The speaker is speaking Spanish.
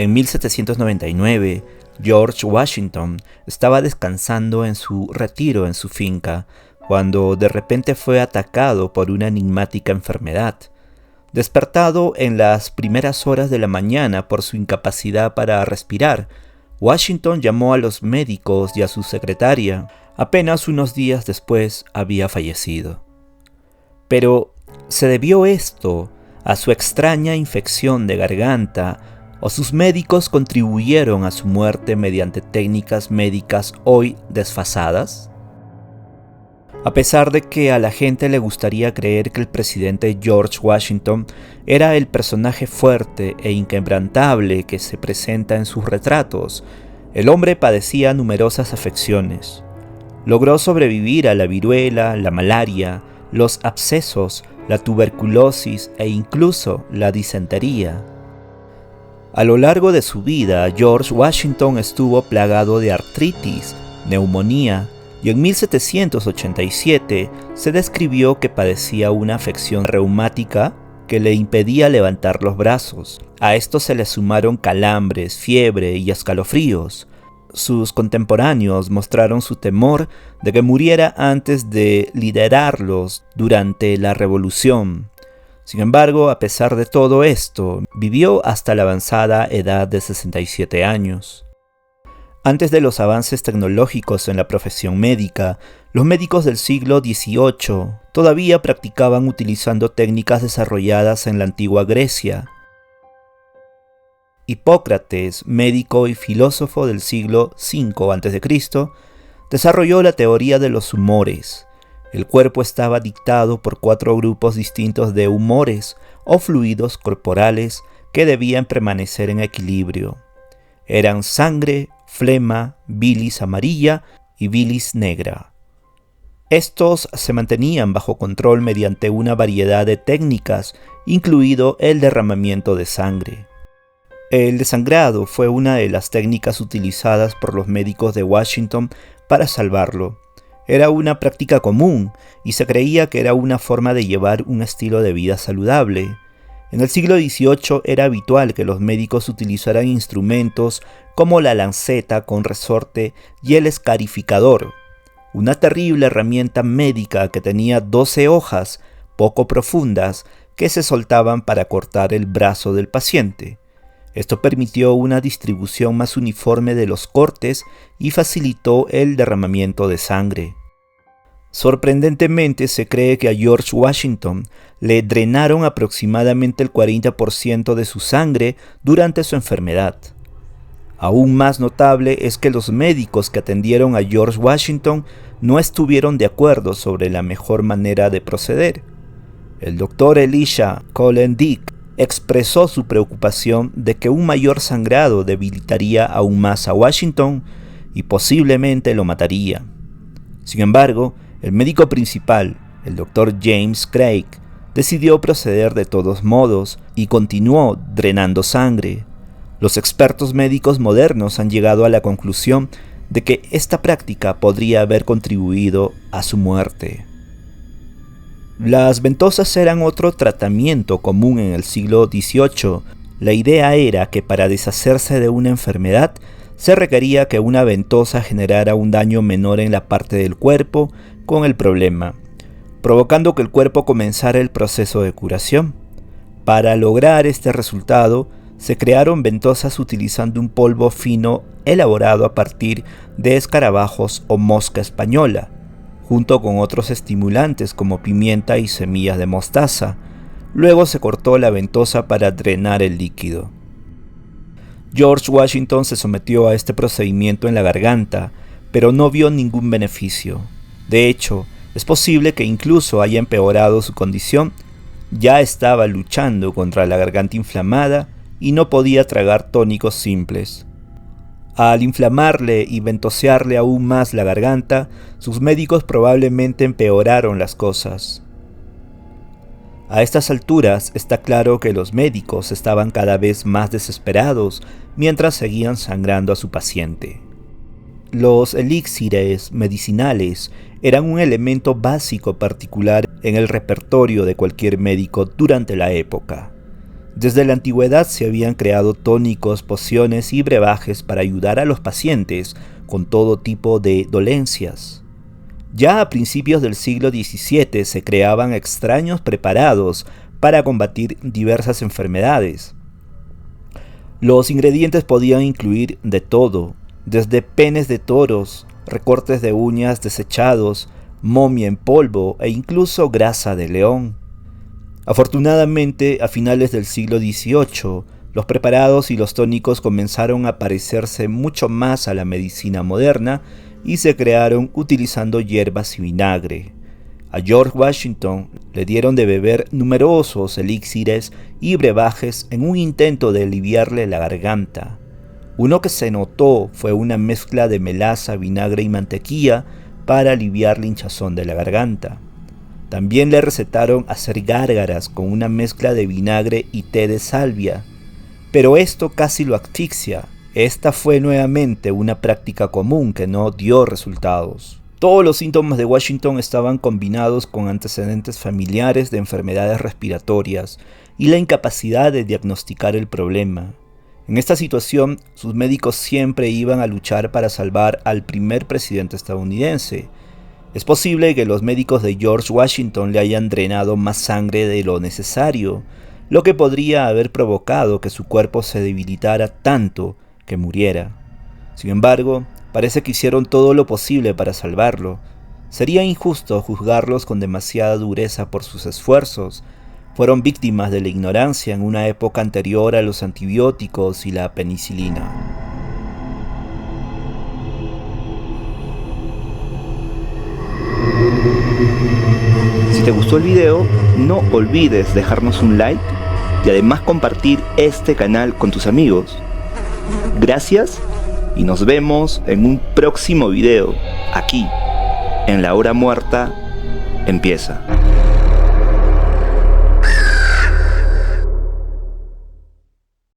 En 1799, George Washington estaba descansando en su retiro en su finca, cuando de repente fue atacado por una enigmática enfermedad. Despertado en las primeras horas de la mañana por su incapacidad para respirar, Washington llamó a los médicos y a su secretaria. Apenas unos días después había fallecido. Pero, ¿se debió esto a su extraña infección de garganta o sus médicos contribuyeron a su muerte mediante técnicas médicas hoy desfasadas? A pesar de que a la gente le gustaría creer que el presidente George Washington era el personaje fuerte e inquebrantable que se presenta en sus retratos, el hombre padecía numerosas afecciones. Logró sobrevivir a la viruela, la malaria, los abscesos, la tuberculosis e incluso la disentería. A lo largo de su vida, George Washington estuvo plagado de artritis, neumonía, y en 1787 se describió que padecía una afección reumática que le impedía levantar los brazos. A esto se le sumaron calambres, fiebre y escalofríos. Sus contemporáneos mostraron su temor de que muriera antes de liderarlos durante la Revolución. Sin embargo, a pesar de todo esto, vivió hasta la avanzada edad de 67 años. Antes de los avances tecnológicos en la profesión médica, los médicos del siglo XVIII todavía practicaban utilizando técnicas desarrolladas en la antigua Grecia. Hipócrates, médico y filósofo del siglo V a.C., desarrolló la teoría de los humores. El cuerpo estaba dictado por 4 grupos distintos de humores o fluidos corporales que debían permanecer en equilibrio. Eran sangre, flema, bilis amarilla y bilis negra. Estos se mantenían bajo control mediante una variedad de técnicas, incluido el derramamiento de sangre. El desangrado fue una de las técnicas utilizadas por los médicos de Washington para salvarlo. Era una práctica común y se creía que era una forma de llevar un estilo de vida saludable. En el siglo XVIII era habitual que los médicos utilizaran instrumentos como la lanceta con resorte y el escarificador, una terrible herramienta médica que tenía 12 hojas poco profundas que se soltaban para cortar el brazo del paciente. Esto permitió una distribución más uniforme de los cortes y facilitó el derramamiento de sangre. Sorprendentemente, se cree que a George Washington le drenaron aproximadamente el 40% de su sangre durante su enfermedad. Aún más notable es que los médicos que atendieron a George Washington no estuvieron de acuerdo sobre la mejor manera de proceder. El doctor Elisha Colin Dick expresó su preocupación de que un mayor sangrado debilitaría aún más a Washington y posiblemente lo mataría. Sin embargo, el médico principal, el Dr. James Craig, decidió proceder de todos modos y continuó drenando sangre. Los expertos médicos modernos han llegado a la conclusión de que esta práctica podría haber contribuido a su muerte. Las ventosas eran otro tratamiento común en el siglo XVIII. La idea era que para deshacerse de una enfermedad se requería que una ventosa generara un daño menor en la parte del cuerpo con el problema, provocando que el cuerpo comenzara el proceso de curación. Para lograr este resultado, se crearon ventosas utilizando un polvo fino elaborado a partir de escarabajos o mosca española, junto con otros estimulantes como pimienta y semillas de mostaza. Luego se cortó la ventosa para drenar el líquido. George Washington se sometió a este procedimiento en la garganta, pero no vio ningún beneficio. De hecho, es posible que incluso haya empeorado su condición. Ya estaba luchando contra la garganta inflamada y no podía tragar tónicos simples. Al inflamarle y ventosearle aún más la garganta, sus médicos probablemente empeoraron las cosas. A estas alturas está claro que los médicos estaban cada vez más desesperados mientras seguían sangrando a su paciente. Los elixires medicinales eran un elemento básico particular en el repertorio de cualquier médico durante la época. Desde la antigüedad se habían creado tónicos, pociones y brebajes para ayudar a los pacientes con todo tipo de dolencias. Ya a principios del siglo XVII se creaban extraños preparados para combatir diversas enfermedades. Los ingredientes podían incluir de todo, desde penes de toros, recortes de uñas desechados, momia en polvo e incluso grasa de león. Afortunadamente, a finales del siglo XVIII, los preparados y los tónicos comenzaron a parecerse mucho más a la medicina moderna y se crearon utilizando hierbas y vinagre. A George Washington le dieron de beber numerosos elixires y brebajes en un intento de aliviarle la garganta. Uno que se notó fue una mezcla de melaza, vinagre y mantequilla para aliviar la hinchazón de la garganta. También le recetaron hacer gárgaras con una mezcla de vinagre y té de salvia, pero esto casi lo asfixia. Esta fue nuevamente una práctica común que no dio resultados. Todos los síntomas de Washington estaban combinados con antecedentes familiares de enfermedades respiratorias y la incapacidad de diagnosticar el problema. En esta situación, sus médicos siempre iban a luchar para salvar al primer presidente estadounidense. Es posible que los médicos de George Washington le hayan drenado más sangre de lo necesario, lo que podría haber provocado que su cuerpo se debilitara tanto que muriera. Sin embargo, parece que hicieron todo lo posible para salvarlo. Sería injusto juzgarlos con demasiada dureza por sus esfuerzos. Fueron víctimas de la ignorancia en una época anterior a los antibióticos y la penicilina. Si te gustó el video, no olvides dejarnos un like y además compartir este canal con tus amigos. Gracias y nos vemos en un próximo video, aquí, en La Hora Muerta Empieza.